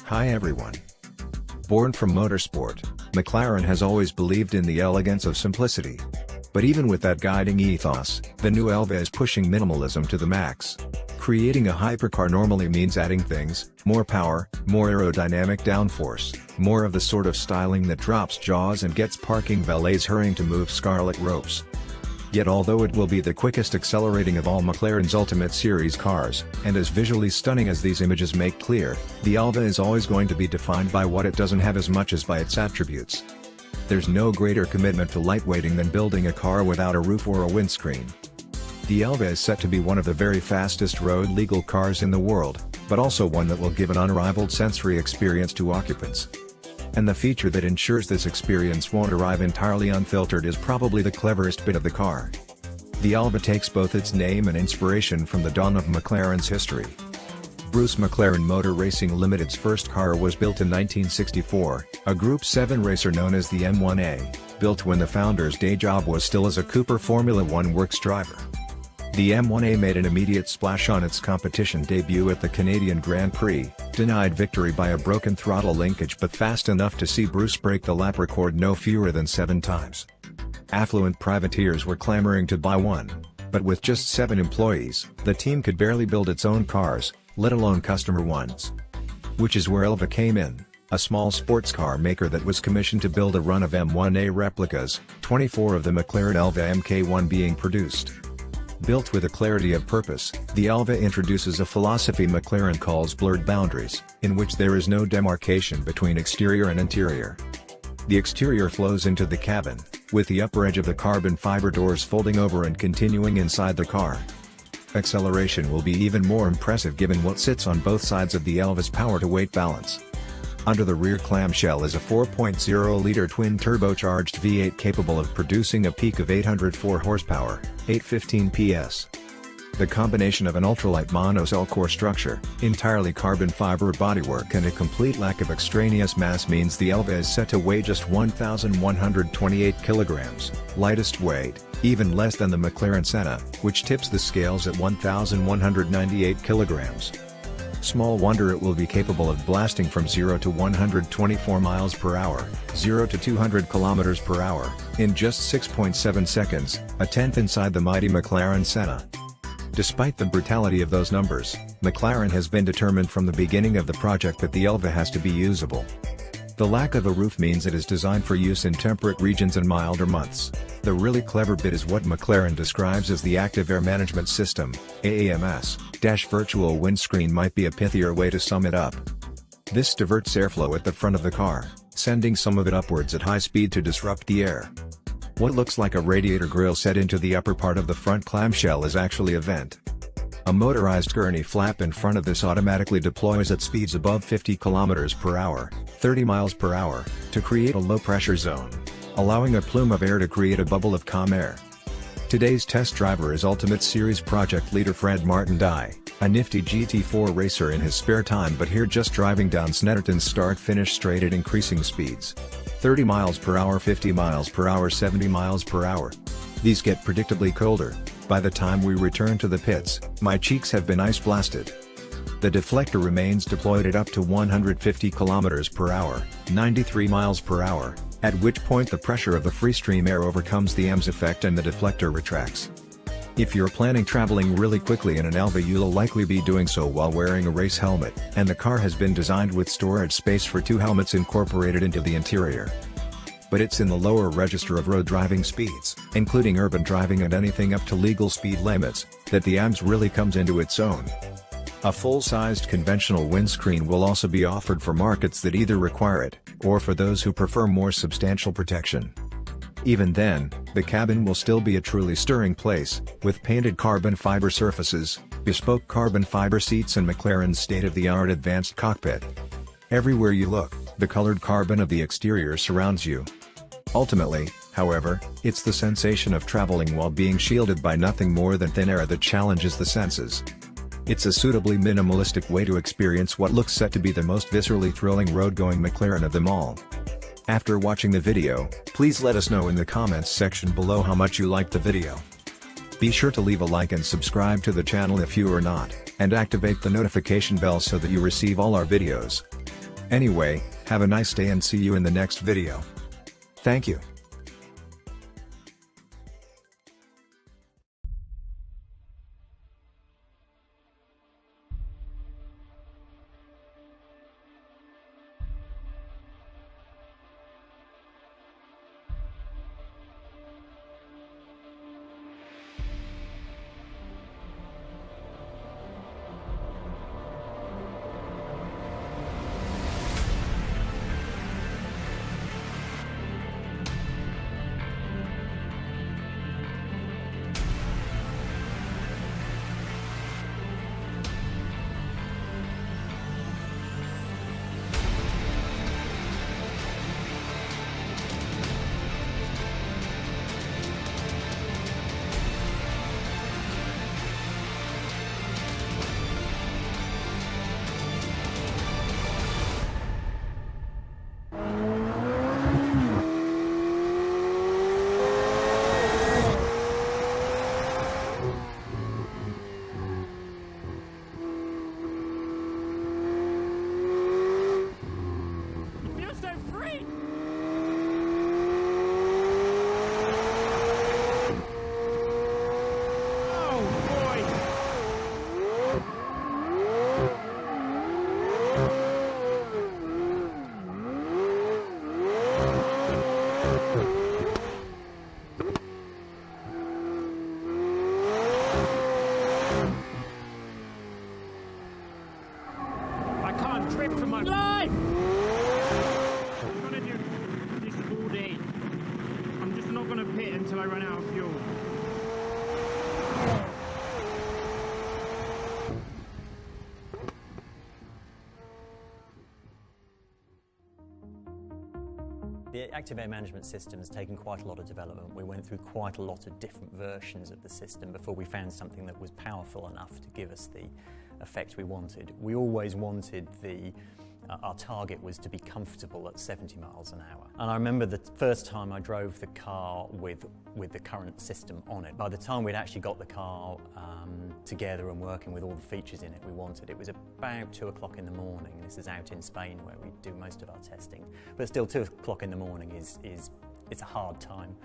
Hi everyone. Born from motorsport, McLaren has always believed in the elegance of simplicity. But even with that guiding ethos, the new Elva is pushing minimalism to the max. Creating a hypercar normally means adding things, more power, more aerodynamic downforce, more of the sort of styling that drops jaws and gets parking valets hurrying to move scarlet ropes. Yet although it will be the quickest accelerating of all McLaren's Ultimate Series cars, and as visually stunning as these images make clear, the Elva is always going to be defined by what it doesn't have as much as by its attributes. There's no greater commitment to lightweighting than building a car without a roof or a windscreen. The Elva is set to be one of the very fastest road-legal cars in the world, but also one that will give an unrivaled sensory experience to occupants. And the feature that ensures this experience won't arrive entirely unfiltered is probably the cleverest bit of the car. The Elva takes both its name and inspiration from the dawn of McLaren's history. Bruce McLaren Motor Racing Limited's first car was built in 1964, a Group 7 racer known as the M1A, built when the founder's day job was still as a Cooper Formula One works driver. The M1A made an immediate splash on its competition debut at the Canadian Grand Prix, denied victory by a broken throttle linkage but fast enough to see Bruce break the lap record no fewer than 7 times. Affluent privateers were clamoring to buy one, but with just 7 employees, the team could barely build its own cars, let alone customer ones. Which is where Elva came in, a small sports car maker that was commissioned to build a run of M1A replicas, 24 of the McLaren Elva Mk1 being produced. Built with a clarity of purpose, the Elva introduces a philosophy McLaren calls blurred boundaries, in which there is no demarcation between exterior and interior. The exterior flows into the cabin, with the upper edge of the carbon fiber doors folding over and continuing inside the car. Acceleration will be even more impressive given what sits on both sides of the Elva's power-to-weight balance. Under the rear clamshell is a 4.0-liter twin-turbocharged V8 capable of producing a peak of 804 horsepower, 815 PS. The combination of an ultralight monocell core structure, entirely carbon fiber bodywork and a complete lack of extraneous mass means the Elva is set to weigh just 1,128 kilograms, lightest weight, even less than the McLaren Senna, which tips the scales at 1,198 kilograms. Small wonder it will be capable of blasting from 0 to 124 miles per hour, 0 to 200 kilometers per hour, in just 6.7 seconds, a tenth inside the mighty McLaren Senna. Despite the brutality of those numbers, McLaren has been determined from the beginning of the project that the Elva has to be usable. The lack of a roof means it is designed for use in temperate regions and milder months. The really clever bit is what McLaren describes as the Active Air Management System, AAMS. Virtual windscreen might be a pithier way to sum it up. This diverts airflow at the front of the car, sending some of it upwards at high speed to disrupt the air. What looks like a radiator grille set into the upper part of the front clamshell is actually a vent. A motorized gurney flap in front of this automatically deploys at speeds above 50 km per hour, 30 miles per hour, to create a low-pressure zone, allowing a plume of air to create a bubble of calm air. Today's test driver is Ultimate Series project leader Fred Martin-Dye, a nifty GT4 racer in his spare time but here just driving down Snetterton's start-finish straight at increasing speeds. 30 miles per hour, 50 miles per hour, 70 miles per hour. These get predictably colder. By the time we return to the pits, my cheeks have been ice blasted. The deflector remains deployed at up to 150 km per hour, 93 miles per hour, at which point the pressure of the freestream air overcomes the EMS effect and the deflector retracts. If you're planning traveling really quickly in an Elva, you'll likely be doing so while wearing a race helmet, and the car has been designed with storage space for 2 helmets incorporated into the interior. But it's in the lower register of road driving speeds, including urban driving and anything up to legal speed limits, that the AMS really comes into its own. A full-sized conventional windscreen will also be offered for markets that either require it, or for those who prefer more substantial protection. Even then, the cabin will still be a truly stirring place, with painted carbon fiber surfaces, bespoke carbon fiber seats and McLaren's state-of-the-art advanced cockpit. Everywhere you look, the colored carbon of the exterior surrounds you. Ultimately, however, it's the sensation of traveling while being shielded by nothing more than thin air that challenges the senses. It's a suitably minimalistic way to experience what looks set to be the most viscerally thrilling road-going McLaren of them all. After watching the video, please let us know in the comments section below how much you liked the video. Be sure to leave a like and subscribe to the channel if you are not, and activate the notification bell so that you receive all our videos. Anyway, have a nice day and see you in the next video. Thank you. Drift for my life! I'm gonna do this all day. I'm just not gonna pit until I run out of fuel. The active air management system has taken quite a lot of development. We went through quite a lot of different versions of the system before we found something that was powerful enough to give us the effect we wanted. We always wanted our target was to be comfortable at 70 miles an hour. And I remember the first time I drove the car with the current system on it. By the time we'd actually got the car together and working with all the features in it we wanted, it was about 2 o'clock in the morning. This is out in Spain where we do most of our testing. But still, 2 o'clock in the morning it's a hard time.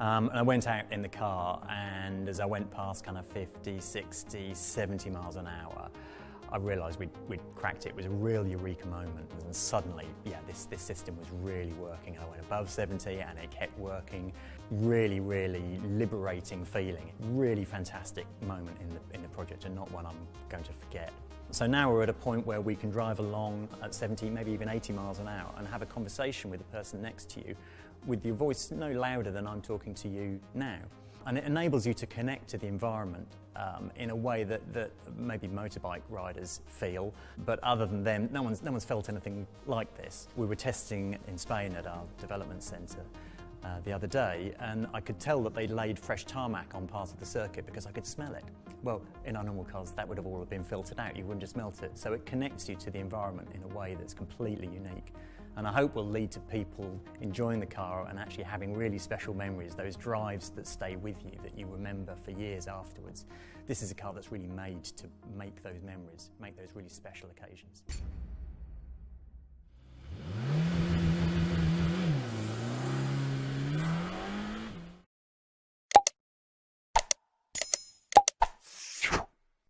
And I went out in the car, and as I went past kind of 50, 60, 70 miles an hour, I realised we'd cracked it. It was a real eureka moment, and suddenly, yeah, this system was really working. I went above 70 and it kept working. Really, really liberating feeling. Really fantastic moment in the project, and not one I'm going to forget. So now we're at a point where we can drive along at 70, maybe even 80 miles an hour and have a conversation with the person next to you with your voice no louder than I'm talking to you now. And it enables you to connect to the environment in a way that maybe motorbike riders feel, but other than them, no one's felt anything like this. We were testing in Spain at our development centre the other day, and I could tell that they laid fresh tarmac on part of the circuit because I could smell it. Well, in our normal cars, that would have all been filtered out. You wouldn't have smelt it. So it connects you to the environment in a way that's completely unique. And I hope will lead to people enjoying the car and actually having really special memories, those drives that stay with you, that you remember for years afterwards. This is a car that's really made to make those memories, make those really special occasions.